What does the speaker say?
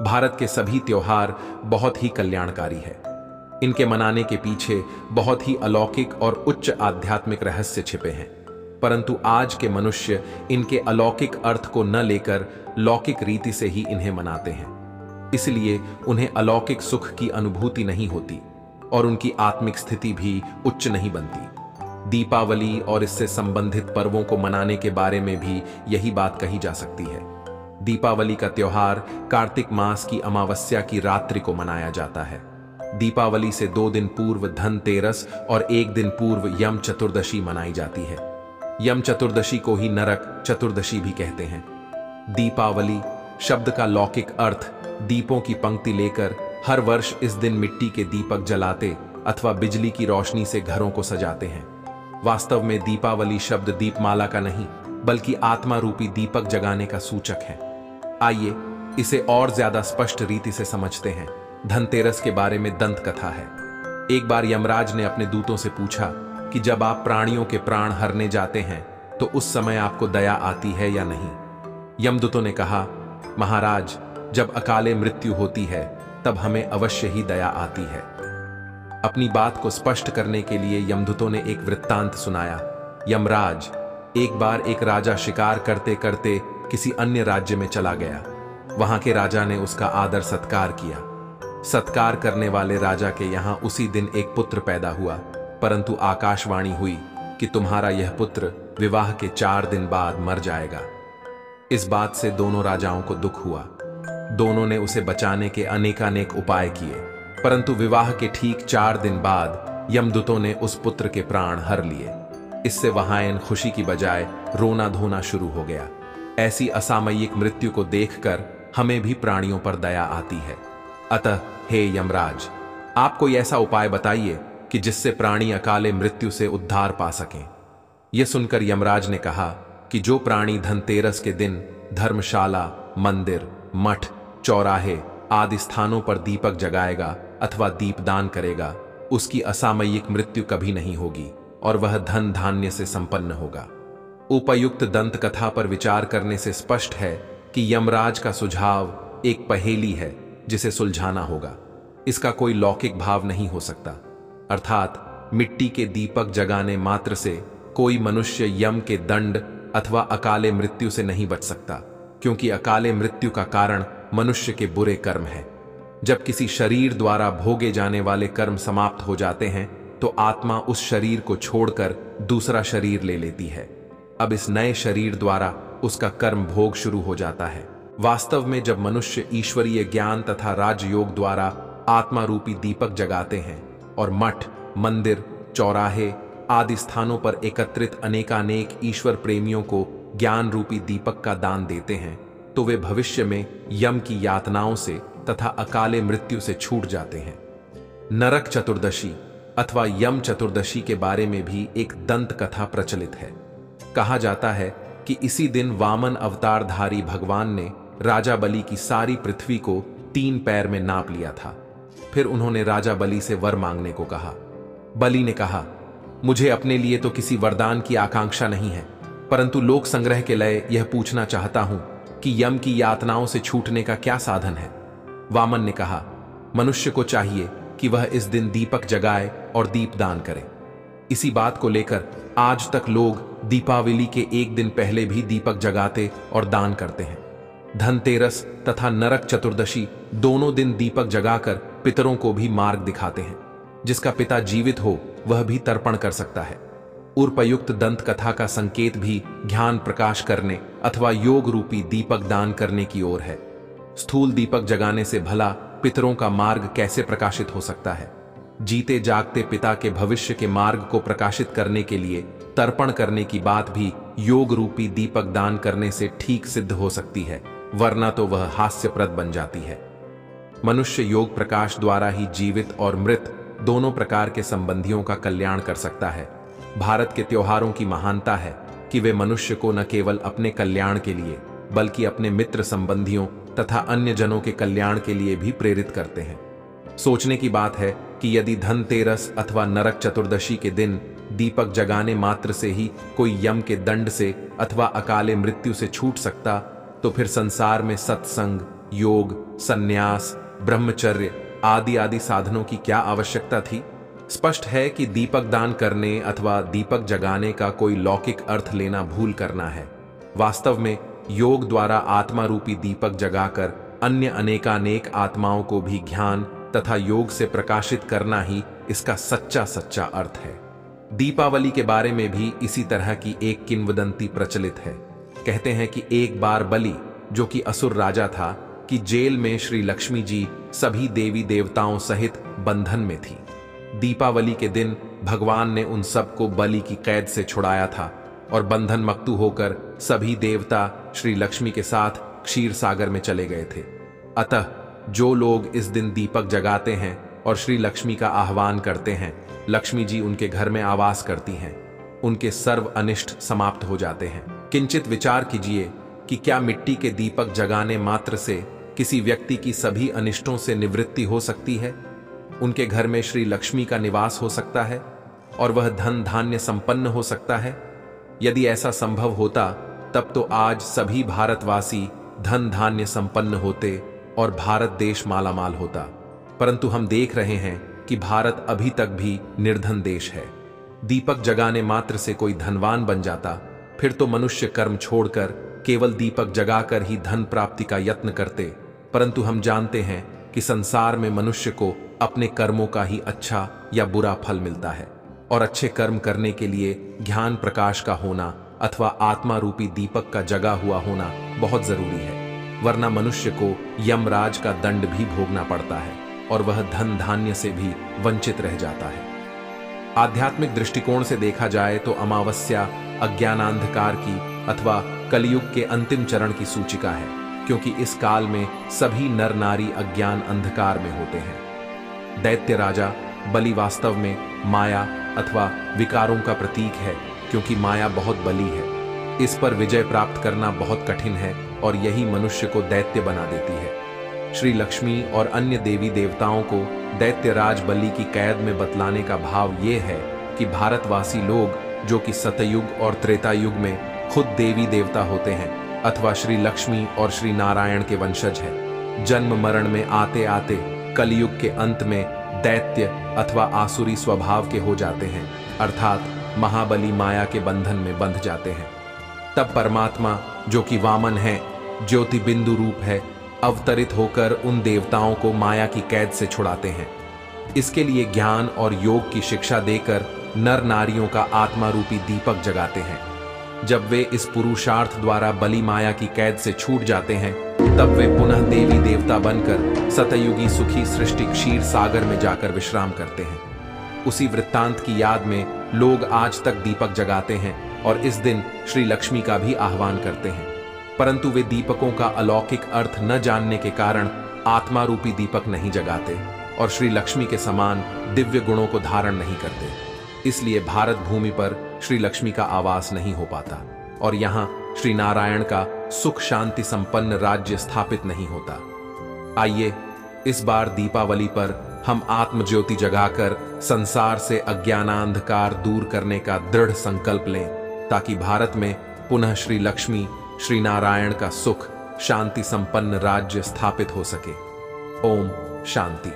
भारत के सभी त्योहार बहुत ही कल्याणकारी है। इनके मनाने के पीछे बहुत ही अलौकिक और उच्च आध्यात्मिक रहस्य छिपे हैं, परंतु आज के मनुष्य इनके अलौकिक अर्थ को न लेकर लौकिक रीति से ही इन्हें मनाते हैं। इसलिए उन्हें अलौकिक सुख की अनुभूति नहीं होती और उनकी आत्मिक स्थिति भी उच्च नहीं बनती। दीपावली और इससे संबंधित पर्वों को मनाने के बारे में भी यही बात कही जा सकती है। दीपावली का त्योहार कार्तिक मास की अमावस्या की रात्रि को मनाया जाता है। दीपावली से 2 दिन पूर्व धनतेरस और 1 दिन पूर्व यम चतुर्दशी मनाई जाती है। यम चतुर्दशी को ही नरक चतुर्दशी भी कहते हैं। दीपावली शब्द का लौकिक अर्थ दीपों की पंक्ति लेकर हर वर्ष इस दिन मिट्टी के दीपक जलाते अथवा बिजली की रोशनी से घरों को सजाते हैं। वास्तव में दीपावली शब्द दीपमाला का नहीं बल्कि आत्मा रूपी दीपक जगाने का सूचक है। आइए इसे और ज्यादा स्पष्ट रीति से समझते हैं। धनतेरस के बारे में दंत कथा है। एक बार यमराज ने अपने दूतों से पूछा कि जब आप प्राणियों के प्राण हरने जाते हैं तो उस समय आपको दया आती है या नहीं। यमदूतों ने कहा, महाराज, जब अकाले मृत्यु होती है तब हमें अवश्य ही दया आती है। अपनी बात को स्पष्ट करने के लिए यमदूतों ने एक वृत्तांत सुनाया। यमराज, एक बार एक राजा शिकार करते करते किसी अन्य राज्य में चला गया। वहां के राजा ने उसका आदर सत्कार किया। सत्कार करने वाले राजा के यहां उसी दिन एक पुत्र पैदा हुआ, परंतु आकाशवाणी हुई कि तुम्हारा यह पुत्र विवाह के 4 दिन बाद मर जाएगा। इस बात से दोनों राजाओं को दुख हुआ। दोनों ने उसे बचाने के अनेकानेक उपाय किए, परंतु विवाह के ठीक 4 दिन बाद यमदूतों ने उस पुत्र के प्राण हर लिए। इससे वहां खुशी की बजाय रोना धोना शुरू हो गया। ऐसी असामयिक मृत्यु को देखकर हमें भी प्राणियों पर दया आती है। अतः हे यमराज, आप कोई ऐसा उपाय बताइए कि जिससे प्राणी अकाले मृत्यु से उद्धार पा सकें। यह सुनकर यमराज ने कहा कि जो प्राणी धनतेरस के दिन धर्मशाला, मंदिर, मठ, चौराहे आदि स्थानों पर दीपक जगाएगा अथवा दीपदान करेगा, उसकी असामयिक मृत्यु कभी नहीं होगी और वह धन धान्य से संपन्न होगा। उपयुक्त दंत कथा पर विचार करने से स्पष्ट है कि यमराज का सुझाव एक पहेली है जिसे सुलझाना होगा। इसका कोई लौकिक भाव नहीं हो सकता। अर्थात मिट्टी के दीपक जगाने मात्र से कोई मनुष्य यम के दंड अथवा अकाले मृत्यु से नहीं बच सकता, क्योंकि अकाले मृत्यु का कारण मनुष्य के बुरे कर्म है। जब किसी शरीर द्वारा भोगे जाने वाले कर्म समाप्त हो जाते हैं तो आत्मा उस शरीर को छोड़कर दूसरा शरीर ले लेती है। अब इस नए शरीर द्वारा उसका कर्म भोग शुरू हो जाता है। वास्तव में जब मनुष्य ईश्वरीय ज्ञान तथा राजयोग द्वारा आत्मा रूपी दीपक जगाते हैं और मठ, मंदिर, चौराहे आदि स्थानों पर एकत्रित अनेकानेक ईश्वर प्रेमियों को ज्ञान रूपी दीपक का दान देते हैं, तो वे भविष्य में यम की यातनाओं से तथा अकाले मृत्यु से छूट जाते हैं। नरक चतुर्दशी अथवा यम चतुर्दशी के बारे में भी एक दंत कथा प्रचलित है। कहा जाता है कि इसी दिन वामन अवतारधारी भगवान ने राजा बलि की सारी पृथ्वी को 3 पैर में नाप लिया था। फिर उन्होंने राजा बलि से वर मांगने को कहा। बलि ने कहा, मुझे अपने लिए तो किसी वरदान की आकांक्षा नहीं है, परंतु लोक संग्रह के लिए यह पूछना चाहता हूं कि यम की यातनाओं से छूटने का क्या साधन है। वामन ने कहा, मनुष्य को चाहिए कि वह इस दिन दीपक जगाए और दीपदान करे। इसी बात को लेकर आज तक लोग दीपावली के 1 दिन पहले भी दीपक जगाते और दान करते हैं। धनतेरस तथा नरक चतुर्दशी दोनों दिन दीपक जगाकर पितरों को भी मार्ग दिखाते हैं। जिसका पिता जीवित हो वह भी तर्पण कर सकता है। उपर्युक्त दंत कथा का संकेत भी ज्ञान प्रकाश करने अथवा योग रूपी दीपक दान करने की ओर है। स्थूल दीपक जगाने से भला पितरों का मार्ग कैसे प्रकाशित हो सकता है। जीते जागते पिता के भविष्य के मार्ग को प्रकाशित करने के लिए तर्पण करने की बात भी योग रूपी दीपक दान करने से ठीक सिद्ध हो सकती है, वरना तो वह हास्यप्रद बन जाती है। मनुष्य योग प्रकाश द्वारा ही जीवित और मृत दोनों प्रकार के संबंधियों का कल्याण कर सकता है। भारत के त्योहारों की महानता है कि वे मनुष्य को न केवल अपने कल्याण के लिए बल्कि अपने मित्र संबंधियों तथा अन्य जनों के कल्याण के लिए भी प्रेरित करते हैं। सोचने की बात है कि यदि धनतेरस अथवा नरक चतुर्दशी के दिन दीपक जगाने मात्र से ही कोई यम के दंड से अथवा अकाले मृत्यु से छूट सकता, तो फिर संसार में सत्संग, योग, संन्यास, ब्रह्मचर्य आदि आदि साधनों की क्या आवश्यकता थी? स्पष्ट है कि दीपक दान करने अथवा दीपक जगाने का कोई लौकिक अर्थ लेना भूल करना है। वास्तव में योग द्वारा आत्मा रूपी दीपक जगाकर अन्य अनेकानेक आत्माओं को भी ज्ञान तथा योग से प्रकाशित करना ही इसका सच्चा सच्चा अर्थ है। दीपावली के बारे में भी इसी तरह की एक किंवदंती प्रचलित है। कहते हैं कि एक बार बलि, जो कि असुर राजा था, कि जेल में श्री लक्ष्मी जी सभी देवी देवताओं सहित बंधन में थी। दीपावली के दिन भगवान ने उन सबको बलि की कैद से छुड़ाया था और बंधन मुक्त होकर सभी देवता श्री लक्ष्मी के साथ क्षीर सागर में चले गए थे। अतः जो लोग इस दिन दीपक जगाते हैं और श्री लक्ष्मी का आह्वान करते हैं, लक्ष्मी जी उनके घर में आवास करती हैं, उनके सर्व अनिष्ट समाप्त हो जाते हैं। किंचित विचार कीजिए कि क्या मिट्टी के दीपक जगाने मात्र से किसी व्यक्ति की सभी अनिष्टों से निवृत्ति हो सकती है? उनके घर में श्री लक्ष्मी का निवास हो सकता है और वह धन धान्य संपन्न हो सकता है? यदि ऐसा संभव होता तब तो आज सभी भारतवासी धन धान्य संपन्न होते और भारत देश मालामाल होता। परंतु हम देख रहे हैं कि भारत अभी तक भी निर्धन देश है। दीपक जगाने मात्र से कोई धनवान बन जाता, फिर तो मनुष्य कर्म छोड़कर केवल दीपक जगाकर ही धन प्राप्ति का यत्न करते। परंतु हम जानते हैं कि संसार में मनुष्य को अपने कर्मों का ही अच्छा या बुरा फल मिलता है और अच्छे कर्म करने के लिए ज्ञान प्रकाश का होना अथवा आत्मा रूपी दीपक का जगा हुआ होना बहुत जरूरी है, वरना मनुष्य को यमराज का दंड भी भोगना पड़ता है और वह धन धान्य से भी वंचित रह जाता है। आध्यात्मिक दृष्टिकोण से देखा जाए तो अमावस्या अज्ञानांधकार की अथवा कलयुग के अंतिम चरण की सूचिका है, क्योंकि इस काल में सभी नर नारी अज्ञान अंधकार में होते हैं। दैत्य राजा बलि वास्तव में माया अथवा विकारों का प्रतीक है, क्योंकि माया बहुत बली है। इस पर विजय प्राप्त करना बहुत कठिन है और यही मनुष्य को दैत्य बना देती है। श्री लक्ष्मी और अन्य देवी देवताओं को दैत्यराज बलि की कैद में बतलाने का भाव ये है कि भारतवासी लोग, जो कि सतयुग और त्रेता युग में खुद देवी देवता होते हैं अथवा श्री लक्ष्मी और श्री नारायण के वंशज हैं, जन्म मरण में आते आते कलयुग के अंत में दैत्य अथवा आसुरी स्वभाव के हो जाते हैं, अर्थात महाबली माया के बंधन में बंध जाते हैं। तब परमात्मा, जो कि वामन है, ज्योति बिंदु रूप है, अवतरित होकर उन देवताओं को माया की कैद से छुड़ाते हैं। इसके लिए ज्ञान और योग की शिक्षा देकर नर नारियों का आत्मा रूपी दीपक जगाते हैं। जब वे इस पुरुषार्थ द्वारा बलि माया की कैद से छूट जाते हैं, तब वे पुनः देवी देवता बनकर सतयुगी सुखी सृष्टि क्षीर सागर में जाकर विश्राम करते हैं। उसी वृत्तांत की याद में लोग आज तक दीपक जगाते हैं और इस दिन श्री लक्ष्मी का भी आह्वान करते हैं। परंतु वे दीपकों का अलौकिक अर्थ न जानने के कारण आत्मा रूपी दीपक नहीं जगाते और श्री लक्ष्मी के समान दिव्य गुणों को धारण नहीं करते। इसलिए भारत भूमि पर श्री लक्ष्मी का आवास नहीं हो पाता और यहाँ श्री नारायण का सुख शांति संपन्न राज्य स्थापित नहीं होता। आइए इस बार दीपावली पर हम आत्म ज्योति जगाकर संसार से अज्ञानांधकार दूर करने का दृढ़ संकल्प लें, ताकि भारत में पुनः श्री लक्ष्मी श्री नारायण का सुख शांति संपन्न राज्य स्थापित हो सके। ओम शांति।